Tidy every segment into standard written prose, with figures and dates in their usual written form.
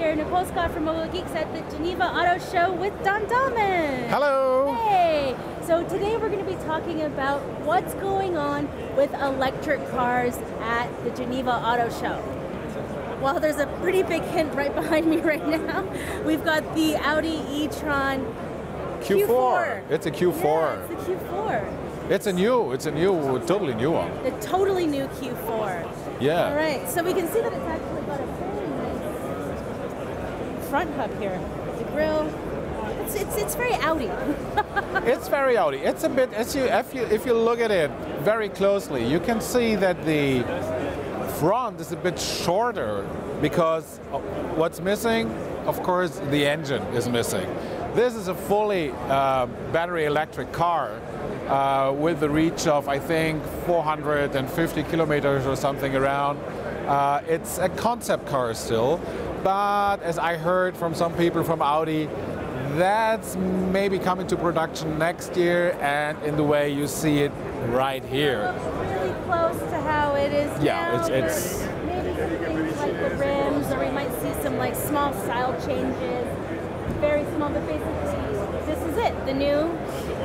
here, Nicole Scott from Mobile Geeks at the Geneva Auto Show with Dahlmann. Hello. Hey. So today we're going to be talking about what's going on with electric cars at the Geneva Auto Show. Well, there's a pretty big hint right behind me right now. We've got the Audi e-tron Q4. It's a Q4. Yeah, it's the Q4. It's a totally new one. The totally new Q4. Yeah. All right, so we can see that it's actually got a very nice front hub here. The grille. It's very Audi. It's very Audi. It's a bit, if you look at it very closely, you can see that the front is a bit shorter because what's missing, of course, the engine is missing. This is a fully battery electric car with the reach of, I think, 450 kilometers or something around. It's a concept car still, but as I heard from some people from Audi, that's maybe coming to production next year, and in the way you see it right here. It looks really close to how it is now. It's maybe some things like the rims, or we might see some like small style changes. Very small, but basically this is it. The new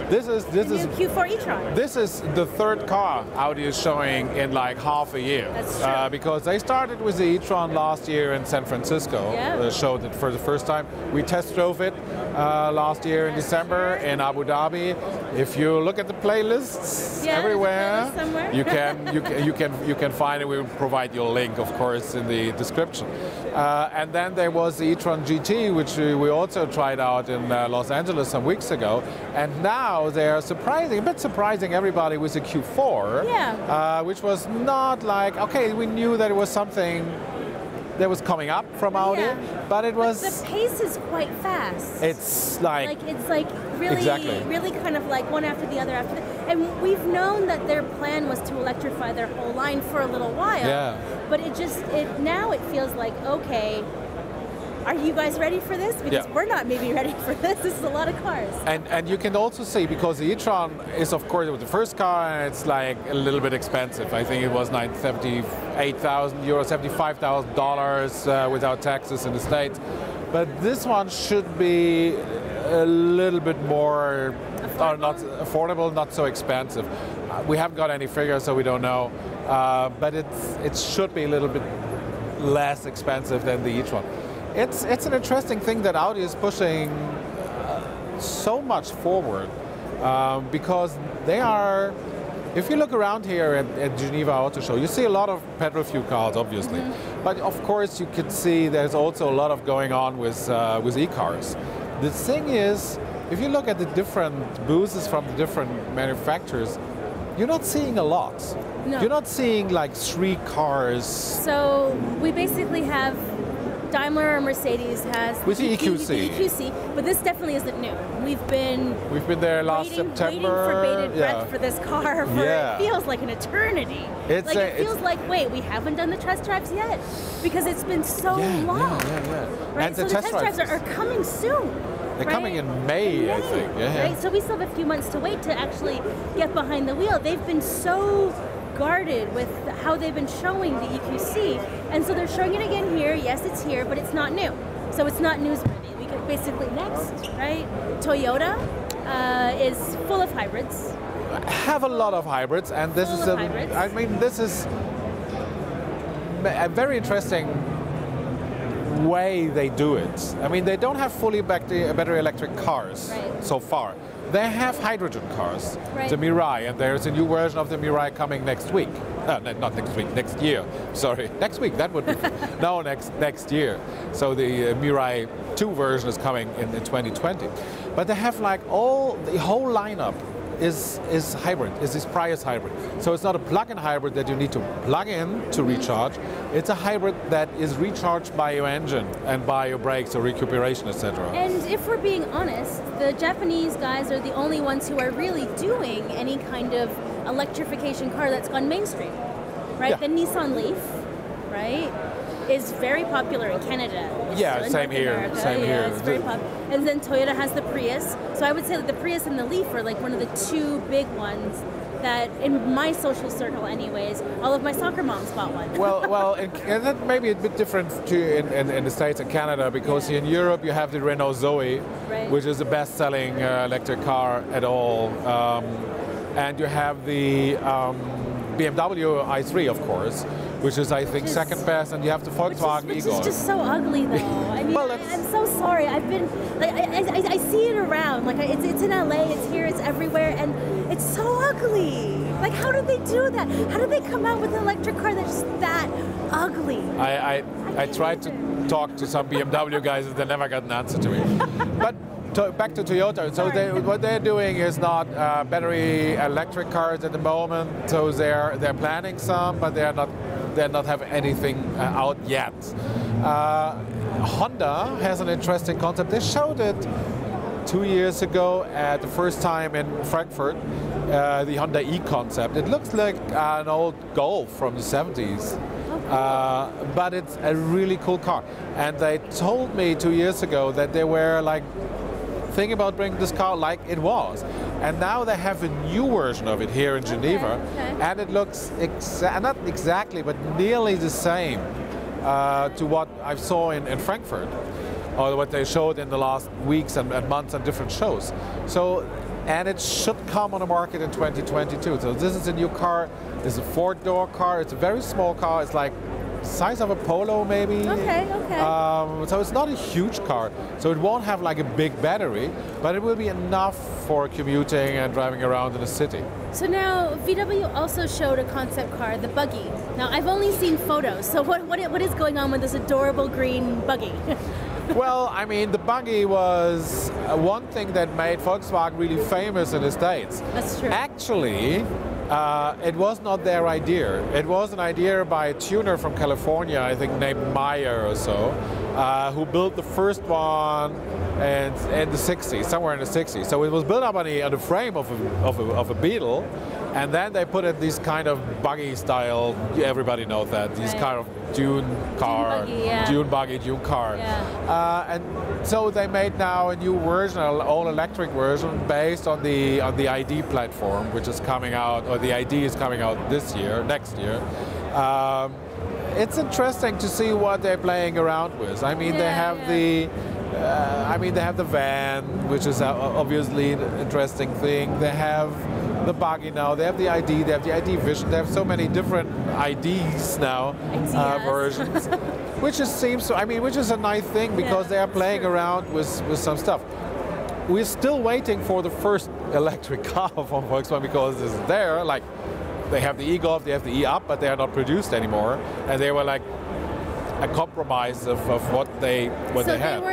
Q4 e-tron. This is the third car Audi is showing in like half a year. That's true. Because they started with the e-tron last year in San Francisco. Yeah. Showed it for the first time. We test drove it last year in December in Abu Dhabi. If you look at the playlists everywhere, you can find it. We will provide you a link, of course, in the description. And then there was the e-tron GT, which we also tried out in Los Angeles some weeks ago. And now they are a bit surprising everybody with the Q4, which was not like, okay, we knew that it was something that was coming up from Audi, but it was... But the pace is quite fast. It's like really kind of like one after the other after the, and we've known that their plan was to electrify their whole line for a little while. But now it feels like, okay, are you guys ready for this? Because we're not maybe ready for this. This is a lot of cars. And you can also see, because the e-tron is, of course, the first car, and it's like a little bit expensive. I think it was €78,000, $75,000 without taxes in the States. But this one should be a little bit more affordable, not so expensive. We haven't got any figures, so we don't know. But it should be a little bit less expensive than the e-tron. It's an interesting thing that Audi is pushing so much forward because they are, if you look around here at Geneva Auto Show, you see a lot of petrol fuel cars, obviously. But of course you could see there's also a lot of going on with e-cars. The thing is, if you look at the different booths from the different manufacturers, you're not seeing a lot. No. You're not seeing like 3 cars. So we basically have Daimler or Mercedes has with the EQC, but this definitely isn't new. We've been there last September. Waiting for bated breath for this car for it feels like an eternity. It feels like, wait, we haven't done the test drives yet because it's been so long. Right? And so the test drives are coming soon. They're coming in May, I think. Right? So we still have a few months to wait to actually get behind the wheel. They've been so guarded with how they've been showing the EQC, and so they're showing it again here. Yes, it's here, but it's not new, so it's not newsworthy. We could basically next, right? Toyota is full of hybrids. Have a lot of hybrids, and this this is a very interesting way they do it. I mean, they don't have fully battery electric cars so far. They have hydrogen cars, the Mirai, and there's a new version of the Mirai coming next week. Not next week, next year. Sorry, next week. That would be no next year. So the Mirai 2 version is coming in 2020. But they have like the whole lineup is hybrid, is this Prius hybrid. So it's not a plug-in hybrid that you need to plug in to recharge. It's a hybrid that is recharged by your engine and by your brakes or recuperation, etc. And if we're being honest, the Japanese guys are the only ones who are really doing any kind of electrification car that's gone mainstream, right? Yeah. The Nissan Leaf, right, is very popular in Canada. Yeah, same here. Same here. It's very popular. And then Toyota has the Prius. So I would say that the Prius and the Leaf are like one of the two big ones that in my social circle anyways, all of my soccer moms bought one. Well, and that may be a bit different too in the States and Canada, because in Europe you have the Renault Zoe, which is the best-selling electric car at all, and you have the BMW i3, of course, which is, I think, second best, and you have the Volkswagen which e-tron. is just so ugly, though. I mean, I'm so sorry. I've been, like, I see it around. Like, it's in LA, it's here, it's everywhere, and it's so ugly. Like, how did they do that? How did they come out with an electric car that's just that ugly? I tried to talk to some BMW guys, and they never got an answer to me. But back to Toyota. So what they're doing is not battery electric cars at the moment. So they're planning some, but they're not have anything out yet. Honda has an interesting concept. They showed it 2 years ago at the first time in Frankfurt, the Honda E concept. It looks like an old Golf from the 70s. But it's a really cool car. And they told me 2 years ago that they were like thinking about bringing this car like it was. And now they have a new version of it here in Geneva. And it looks not exactly, but nearly the same to what I saw in Frankfurt, or what they showed in the last weeks and months on different shows. So, and it should come on the market in 2022. So this is a new car. It's a 4-door car. It's a very small car. It's like the size of a Polo, maybe. Okay. So it's not a huge car. So it won't have like a big battery, but it will be enough for commuting and driving around in the city. So now VW also showed a concept car, the Buggy. Now I've only seen photos. So what is going on with this adorable green Buggy? Well, I mean, the Buggy was one thing that made Volkswagen really famous in the States. That's true. Actually, it was not their idea. It was an idea by a tuner from California, I think named Meyer or so, who built the first one in the 60s, somewhere in the 60s. So it was built up on the frame of a Beetle, and then they put it this kind of buggy style. Everybody knows that, these kind of dune car, dune buggy, dune car. And so they made now a new version, an all-electric version, based on the ID platform, which is coming out, or the ID is coming out next year. It's interesting to see what they're playing around with. I mean, they have the van, which is obviously an interesting thing. They have the Buggy now. They have the ID. They have the ID Vision. They have so many different IDs now, versions, which is a nice thing, because they are playing around with some stuff. We're still waiting for the first electric car from Volkswagen, because it's there. Like, they have the e-Golf, they have the e-Up, but they are not produced anymore, and they were like a compromise of what they had.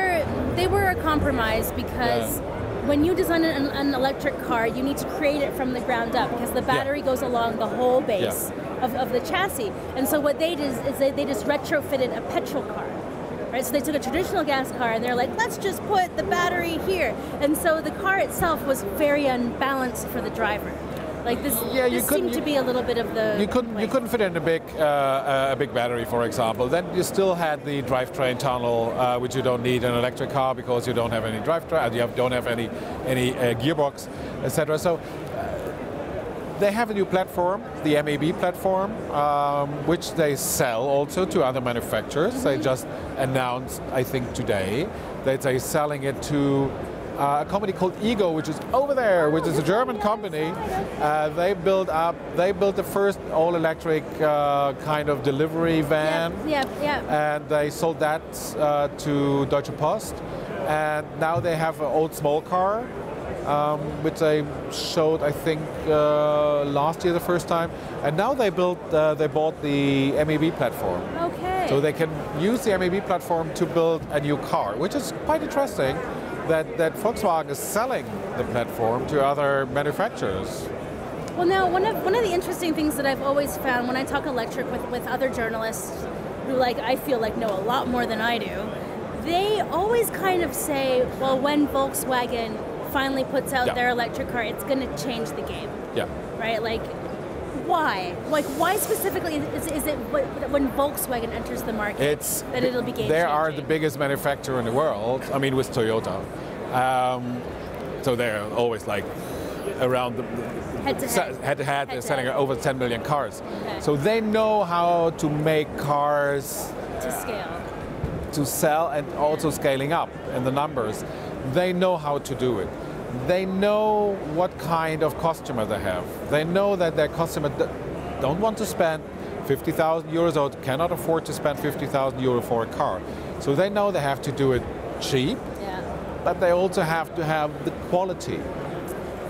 They were a compromise because when you design an electric car, you need to create it from the ground up, because the battery goes along the whole base of the chassis. And so what they did is they just retrofitted a petrol car. Right, so they took a traditional gas car and they're like, let's just put the battery here. And so the car itself was very unbalanced for the driver. Like this seemed to be a little bit of the You couldn't fit in a big battery, for example. Then you still had the drivetrain tunnel, which you don't need in an electric car because you don't have any drivetrain, you don't have any gearbox, etc. So they have a new platform, the MAB platform, which they sell also to other manufacturers. They just announced, I think today, that they're selling it to a company called Ego, which is over there, which is a German company. They built the first all-electric kind of delivery van. And they sold that to Deutsche Post. And now they have an old small car, which they showed, I think, last year the first time. And now they bought the MAB platform. Okay. So they can use the MAB platform to build a new car, which is quite interesting. That Volkswagen is selling the platform to other manufacturers. Well, now one of the interesting things that I've always found when I talk electric with other journalists who I feel like know a lot more than I do, they always kind of say, well, when Volkswagen finally puts out their electric car, it's going to change the game. Yeah. Right? Like, why? Like, why specifically is it when Volkswagen enters the market that it'll be game-changing? They are the biggest manufacturer in the world. I mean, with Toyota. So they're always like around the head-to-head, they're selling over 10 million cars. Okay. So they know how to make cars To scale. to sell and also scaling up in the numbers. They know how to do it. They know what kind of customer they have. They know that their customer don't want to spend 50,000 euros or cannot afford to spend 50,000 euros for a car. So they know they have to do it cheap, but they also have to have the quality.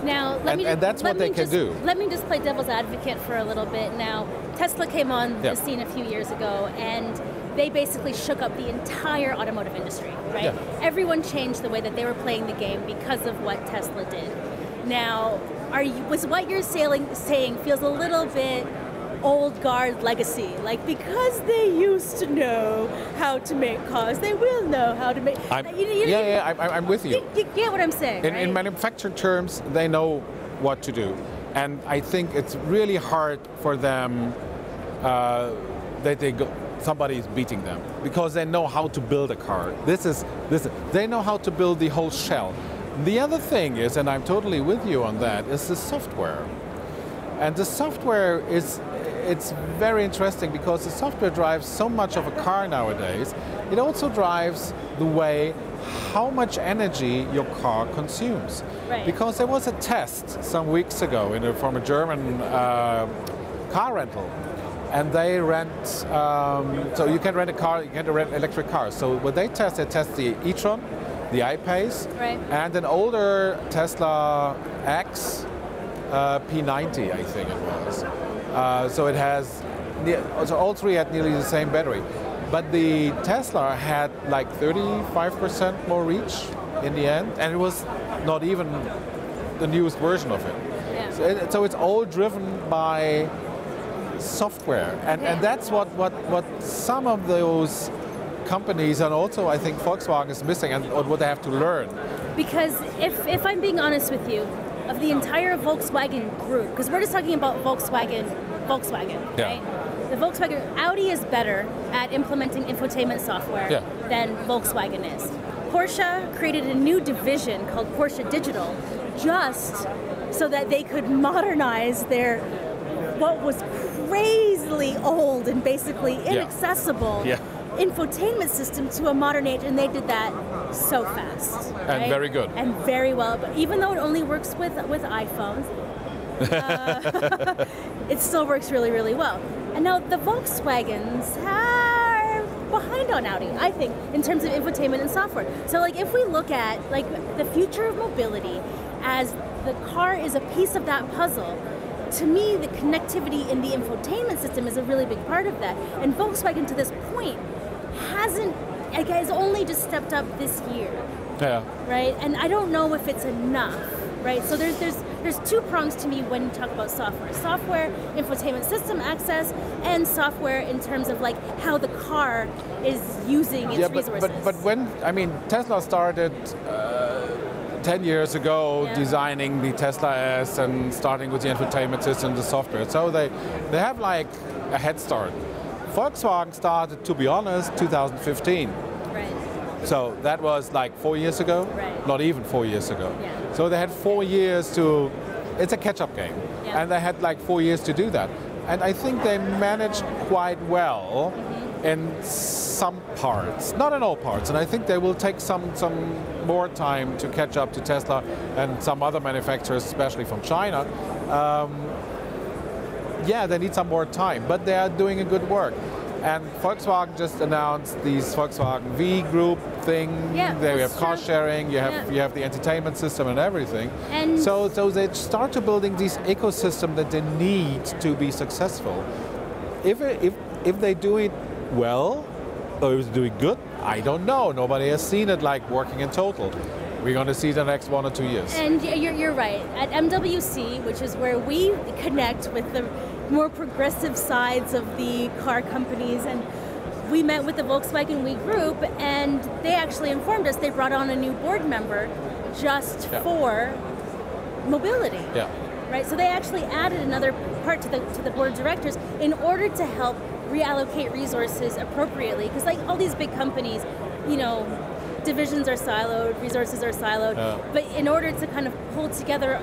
Now, that's what they can do. Let me just play devil's advocate for a little bit. Now, Tesla came on the scene a few years ago, and they basically shook up the entire automotive industry, right? Yeah. Everyone changed the way that they were playing the game because of what Tesla did. Now, was what you're saying feels a little bit old guard legacy, like because they used to know how to make cars, they will know how to make. I'm with you. You get what I'm saying. In manufacturing terms, they know what to do, and I think it's really hard for them that somebody's beating them because they know how to build a car. They know how to build the whole shell. The other thing is, and I'm totally with you on that, is the software. And the software it's very interesting because the software drives so much of a car nowadays. It also drives the way how much energy your car consumes. Right. Because there was a test some weeks ago from a German car rental. And they rent, so you can rent a car, you can rent electric cars. So what they test the e-tron, the I-Pace, and an older Tesla X P90, I think it was. So it has, so all three had nearly the same battery. But the Tesla had like 35% more reach in the end, and it was not even the newest version of it. Yeah. So it's all driven by software, and that's what some of those companies, and also I think Volkswagen is missing, and what they have to learn. Because if I'm being honest with you, of the entire Volkswagen group, because we're just talking about Volkswagen, right? The Volkswagen, Audi is better at implementing infotainment software than Volkswagen is. Porsche created a new division called Porsche Digital just so that they could modernize their what was crazily old and basically inaccessible infotainment system to a modern age, and they did that so fast. And very good. And very well, but even though it only works with iPhones, it still works really, really well. And now the Volkswagens are behind on Audi, I think, in terms of infotainment and software. So like if we look at like the future of mobility as the car is a piece of that puzzle, to me, the connectivity in the infotainment system is a really big part of that. And Volkswagen, to this point, has only just stepped up this year. Yeah. Right? And I don't know if it's enough, right? So there's two prongs to me when you talk about software. Software, infotainment system access, and software in terms of like how the car is using its resources. But when, I mean, Tesla started 10 years ago designing the Tesla S and starting with the infotainment system, the software. So they have like a head start. Volkswagen started, to be honest, 2015. Right. So that was like 4 years ago, not even 4 years ago. Yeah. So they had 4 years to, it's a catch-up game. Yeah. And they had like 4 years to do that. And I think they managed quite well in some parts, not in all parts. And I think they will take some more time to catch up to Tesla and some other manufacturers, especially from China. They need some more time, but they are doing a good work. And Volkswagen just announced these Volkswagen V Group thing. Yeah, they have car sharing. You have the entertainment system and everything. And so they start to building these ecosystem that they need to be successful. If they do it well, or if they do it good, I don't know. Nobody has seen it like working in total. We're going to see the next 1 or 2 years. And you're right. At MWC, which is where we connect with the more progressive sides of the car companies, and we met with the Volkswagen We Group, and they actually informed us they brought on a new board member just for mobility. Yeah. Right. So they actually added another part to the board of directors in order to help reallocate resources appropriately, because like all these big companies, you know, divisions are siloed, resources are siloed, but in order to kind of pull together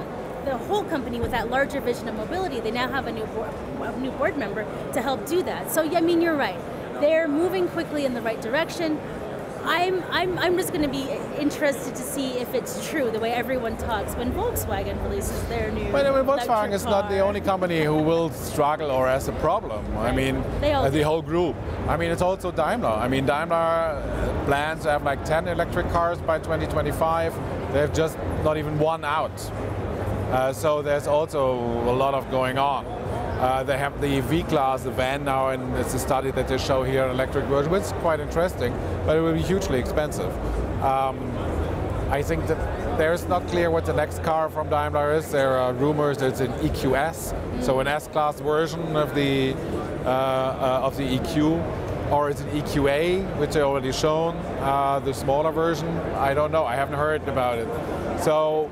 the whole company with that larger vision of mobility, they now have a new board member to help do that. So I mean, you're right. They're moving quickly in the right direction. I'm just going to be interested to see if it's true, the way everyone talks when Volkswagen releases their new. But Volkswagen is not the only company who will struggle or has a problem. Right. I mean, the whole group. I mean, it's also Daimler. I mean, Daimler plans to have like 10 electric cars by 2025. They have just not even one out. So there's also a lot of going on. They have the V-Class, the van now, and it's a study that they show here, an electric version, which is quite interesting, but it will be hugely expensive. I think that there's not clear what the next car from Daimler is. There are rumors that it's an EQS, so an S-Class version of the EQ, or it's an EQA, which they already shown, the smaller version. I don't know, I haven't heard about it. So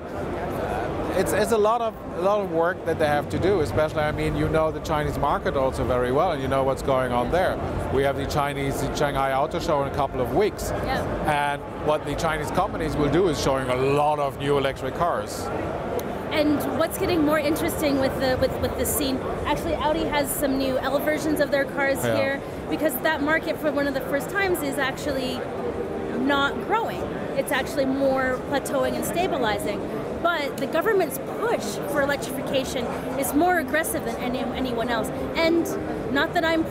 it's a lot of work that they have to do, especially, I mean, you know the Chinese market also very well, and you know what's going on there. We have the Shanghai Auto Show in a couple of weeks, and what the Chinese companies will do is showing a lot of new electric cars. And what's getting more interesting with the scene, actually Audi has some new L versions of their cars here, because that market for one of the first times is actually not growing. It's actually more plateauing and stabilizing. But the government's push for electrification is more aggressive than anyone else. And not that I'm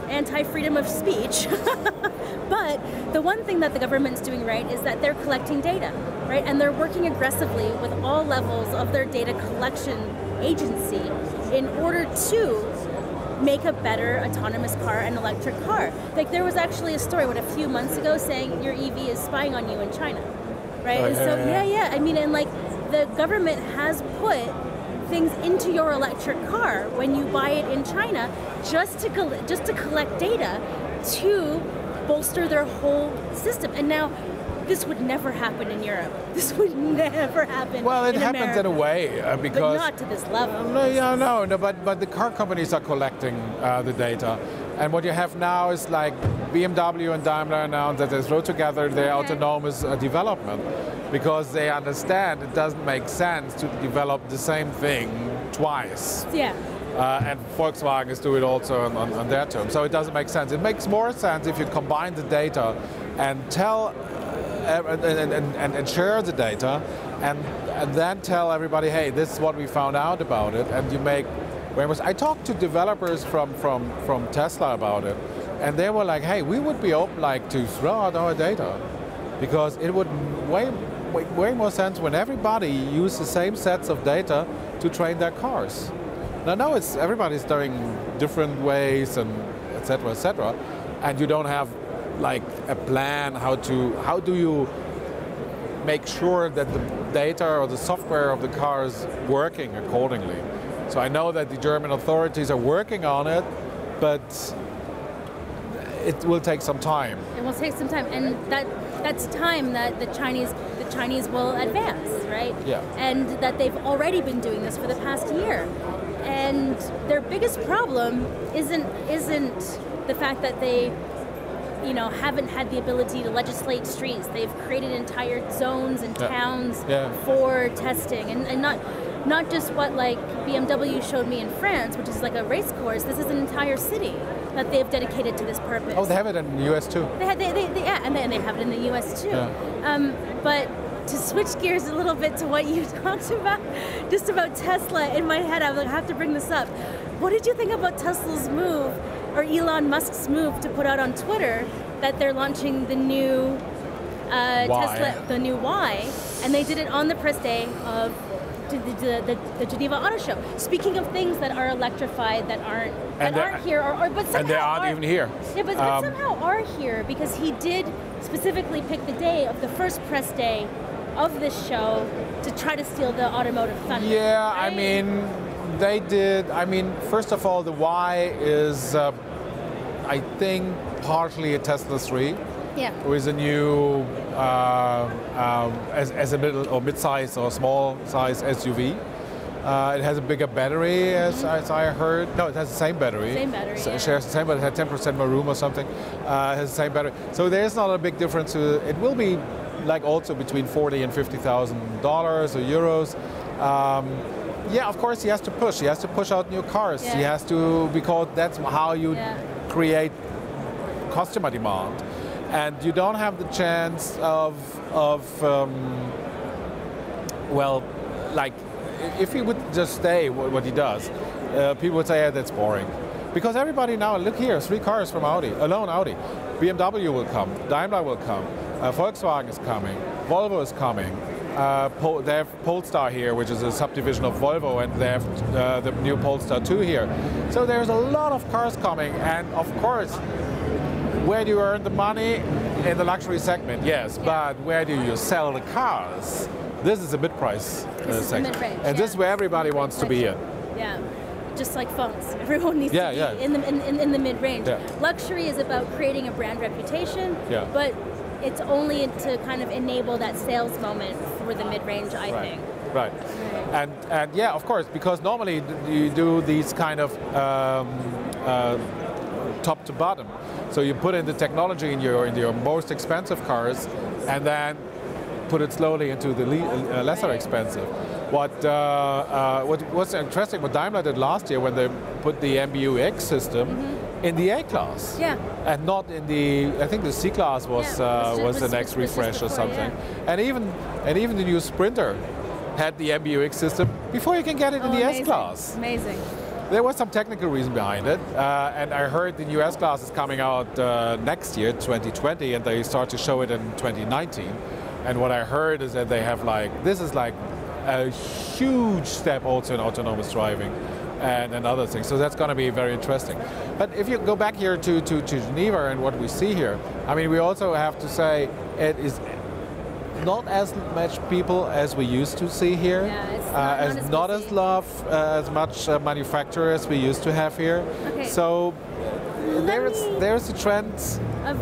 anti-freedom of speech, but the one thing that the government's doing right is that they're collecting data, right? And they're working aggressively with all levels of their data collection agency in order to make a better autonomous car and electric car. Like there was actually a story a few months ago saying your EV is spying on you in China. Right, and so I mean, and like the government has put things into your electric car when you buy it in China, just to collect data to bolster their whole system. And now, this would never happen in Europe. This would never happen. Well, it in happens America. in a way because but not to this level. No, but the car companies are collecting the data. And what you have now is like BMW and Daimler announced that they throw together their autonomous development because they understand it doesn't make sense to develop the same thing twice. Yeah. And Volkswagen is doing it also on their terms. So it doesn't make sense. It makes more sense if you combine the data and tell and share the data and then tell everybody, hey, this is what we found out about it, and you make. I talked to developers from Tesla about it, and they were like, hey, we would be open to throw out our data, because it would make way more sense when everybody used the same sets of data to train their cars. Now it's everybody's doing different ways and et cetera, and you don't have like a plan how do you make sure that the data or the software of the car is working accordingly. So I know that the German authorities are working on it, but it will take some time. It will take some time, and that's time that the Chinese will advance, right? Yeah. And that they've already been doing this for the past year. And their biggest problem isn't the fact that they haven't had the ability to legislate streets. They've created entire zones and towns for testing, and not just what like BMW showed me in France, which is like a race course. This is an entire city that they've dedicated to this purpose. Oh, they have it in the US too. And they have it in the US too. Yeah. But to switch gears a little bit to what you talked about, just about Tesla, in my head I was like, I have to bring this up. What did you think about Tesla's move, or Elon Musk's move, to put out on Twitter that they're launching the new Tesla, the new Y, and they did it on the press day of the Geneva Auto Show. Speaking of things that are electrified that aren't here, but somehow and they aren't even here. Yeah, but somehow are here, because he did specifically pick the day of the first press day of this show to try to steal the automotive thunder. Yeah, right? I mean, they did. I mean, first of all, the Y is, I think, partially a Tesla 3. Yeah. With a new, as a middle or mid-size or small-size SUV. It has a bigger battery, as I heard. No, it has the same battery. Same battery, so it shares the same, but it had 10% more room or something. It has the same battery. So there's not a big difference. It will be like also between $40,000 and $50,000 or euros. Yeah, of course he has to push. He has to push out new cars. Yeah. He has to, because that's how you create customer demand. And you don't have the chance of well, like, if he would just stay what he does, people would say, yeah, that's boring. Because everybody now, look here, 3 cars from Audi, alone Audi. BMW will come, Daimler will come, Volkswagen is coming, Volvo is coming. They have Polestar here, which is a subdivision of Volvo, and they have the new Polestar 2 here. So there's a lot of cars coming, and of course, where do you earn the money? In the luxury segment, yes, but where do you sell the cars? This is a mid-price segment, and this is where everybody wants to be in. Yeah, just like phones. Everyone needs to be in the mid-range. Yeah. Luxury is about creating a brand reputation, but it's only to kind of enable that sales moment for the mid-range, I think. Right. And yeah, of course, because normally you do these kind of top to bottom. So you put in the technology in your most expensive cars, and then put it slowly into the lesser expensive. What's interesting, what Daimler did last year when they put the MBUX system in the A-Class, and not in the, I think the C-Class was the next refresh or something. And even the new Sprinter had the MBUX system before you can get it in the S-Class. Amazing. There was some technical reason behind it, and I heard the new S-Class is coming out next year, 2020, and they start to show it in 2019. And what I heard is that they have this is like a huge step also in autonomous driving and other things. So that's going to be very interesting. But if you go back here to Geneva and what we see here, I mean, we also have to say it is not as much people as we used to see here. Yeah, it's not as much manufacturers we used to have here. Okay. So there's a trend of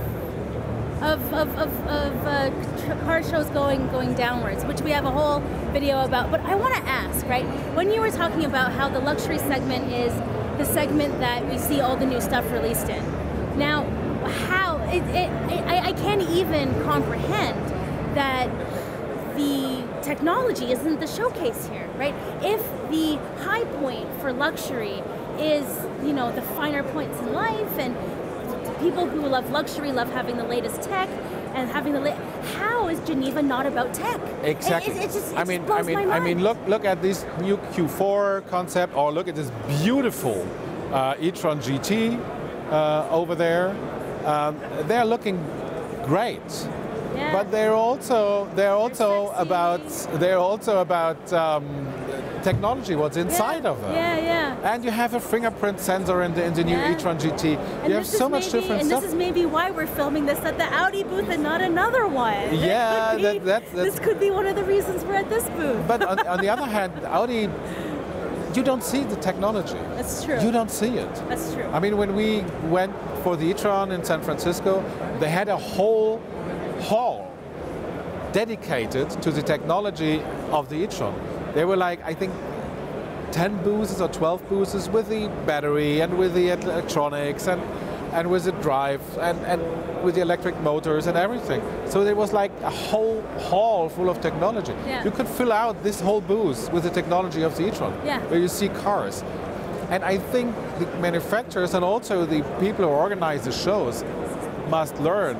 car shows going downwards, which we have a whole video about. But I want to ask, right? When you were talking about how the luxury segment is the segment that we see all the new stuff released in. Now, how I can't even comprehend that the technology isn't the showcase here, right? If the high point for luxury is, you know, the finer points in life, and people who love luxury love having the latest tech and having how is Geneva not about tech? Exactly. It just blows my mind. I mean, look at this new Q4 concept, or look at this beautiful e-tron GT over there. They're looking great. Yeah. But they're also about technology, what's inside of them. And you have a fingerprint sensor in the new e-tron GT. And you have so much different stuff. And this is maybe why we're filming this at the Audi booth and not another one. Yeah, this could be one of the reasons we're at this booth. But on the other hand, Audi, you don't see the technology. That's true. You don't see it. That's true. I mean, when we went for the e-tron in San Francisco, they had a whole hall dedicated to the technology of the e-tron. There were I think 10 booths or 12 booths with the battery and with the electronics and with the drive and with the electric motors and everything. So there was a whole hall full of technology. Yeah. You could fill out this whole booth with the technology of the e-tron, where you see cars. And I think the manufacturers and also the people who organize the shows must learn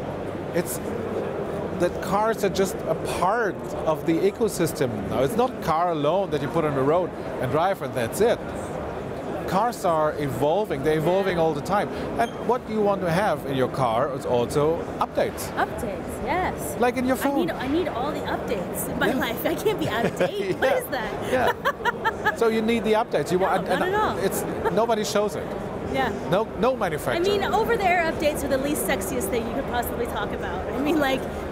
that cars are just a part of the ecosystem now. It's not car alone that you put on the road and drive and that's it. Cars are evolving, they're evolving all the time. And what you want to have in your car is also updates. Updates, yes. Like in your phone. I need all the updates in my life. I can't be out of date. What is that? Yeah. So you need the updates. Not at all. Nobody shows it. Yeah. No manufacturer. I mean, over-the-air updates are the least sexiest thing you could possibly talk about. I mean,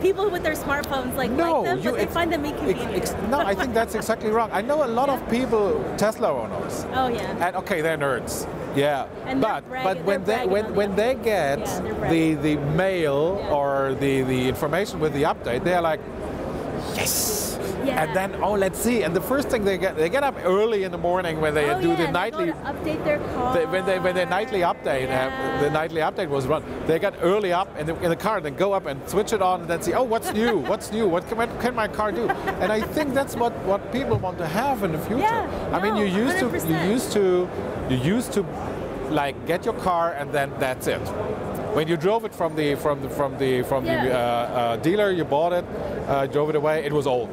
people with their smartphones like them, but they find them inconvenient. No, I think that's exactly wrong. I know a lot of people, Tesla owners. Oh yeah. And okay, they're nerds. Yeah. And but when they get the mail or the information with the update, they're like, yes. Yeah. And then, oh, let's see. And the first thing they get up early in the morning when they do the nightly. They go to update their car. When they nightly update, the nightly update was run. They get early up in the car, and then go up and switch it on, and then see, oh, what's new? What's new? What can my car do? And I think that's what people want to have in the future. Yeah, I mean, you used to like get your car, and then that's it. When you drove it from the dealer, you bought it, drove it away. It was old.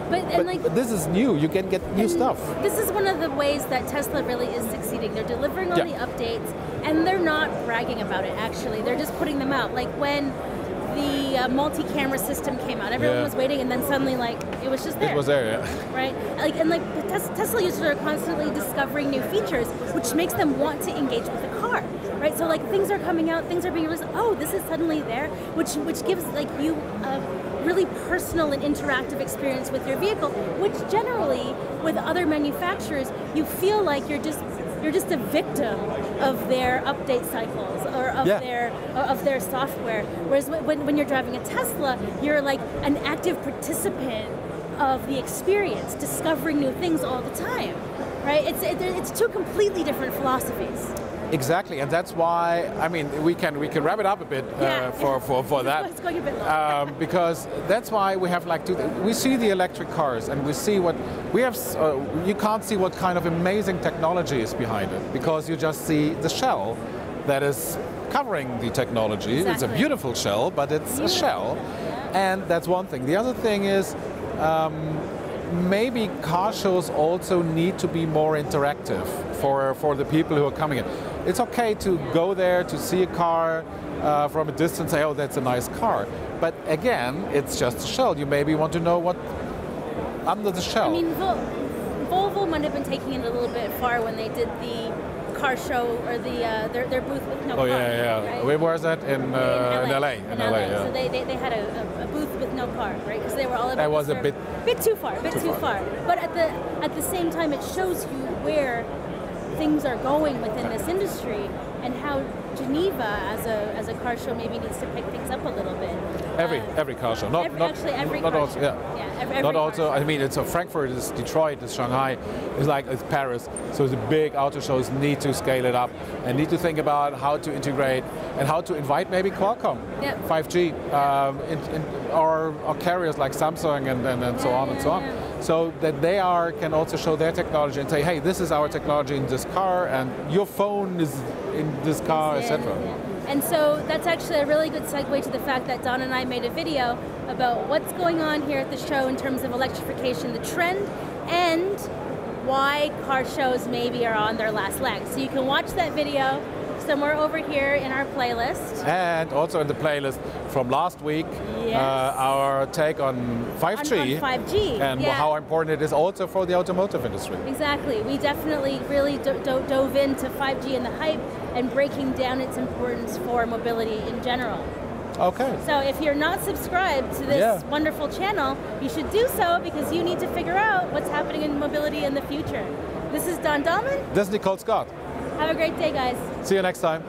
But this is new. You can get new stuff. This is one of the ways that Tesla really is succeeding. They're delivering all the updates, and they're not bragging about it. Actually, they're just putting them out. Like when the multi-camera system came out, everyone was waiting, and then suddenly, like, it was just there. It was there, yeah. Right? Tesla users are constantly discovering new features, which makes them want to engage with the car. Right? So like things are coming out, things are being released. Oh, this is suddenly there, which gives like you a really personal and interactive experience with your vehicle, which generally with other manufacturers you feel like you're just a victim of their update cycles or of their software. Whereas when you're driving a Tesla, you're like an active participant of the experience, discovering new things all the time. Right? It's two completely different philosophies. Exactly, and that's why, I mean, we can wrap it up a bit for that. It's going a bit long. Because that's why we have we see the electric cars, and we see what we have. You can't see what kind of amazing technology is behind it, because you just see the shell that is covering the technology. Exactly. It's a beautiful shell, but it's a shell, and that's one thing. The other thing is. Maybe car shows also need to be more interactive for the people who are coming in. It's okay to go there to see a car from a distance, say, oh, that's a nice car. But again, it's just a shell. You maybe want to know what under the shell. I mean, Volvo might have been taking it a little bit far when they did the car show or their booth with no car. Oh yeah. Right? Where was that? In LA. In LA. Yeah. So they had a booth with no car, right? Because they were all about. That was a bit too far. But at the same time, it shows you where things are going within this industry and how Geneva as a car show maybe needs to pick things up a little bit. Every car show, every car show. Yeah, not also. I mean, it's Frankfurt, it's Detroit, it's Shanghai, it's Paris. So the big auto shows need to scale it up and need to think about how to integrate and how to invite maybe Qualcomm, 5G, or carriers like Samsung and so on and so on. So that they can also show their technology and say, hey, this is our technology in this car, and your phone is in this car, etc. And so that's actually a really good segue to the fact that Don and I made a video about what's going on here at the show in terms of electrification, the trend, and why car shows maybe are on their last leg. So you can watch that video somewhere over here in our playlist. And also in the playlist from last week, our take on 5G. On 5G. And how important it is also for the automotive industry. Exactly. We definitely really dove into 5G and the hype and breaking down its importance for mobility in general. Okay. So if you're not subscribed to this wonderful channel, you should do so, because you need to figure out what's happening in mobility in the future. This is Dahlmann. This is Nicole Scott. Have a great day, guys. See you next time.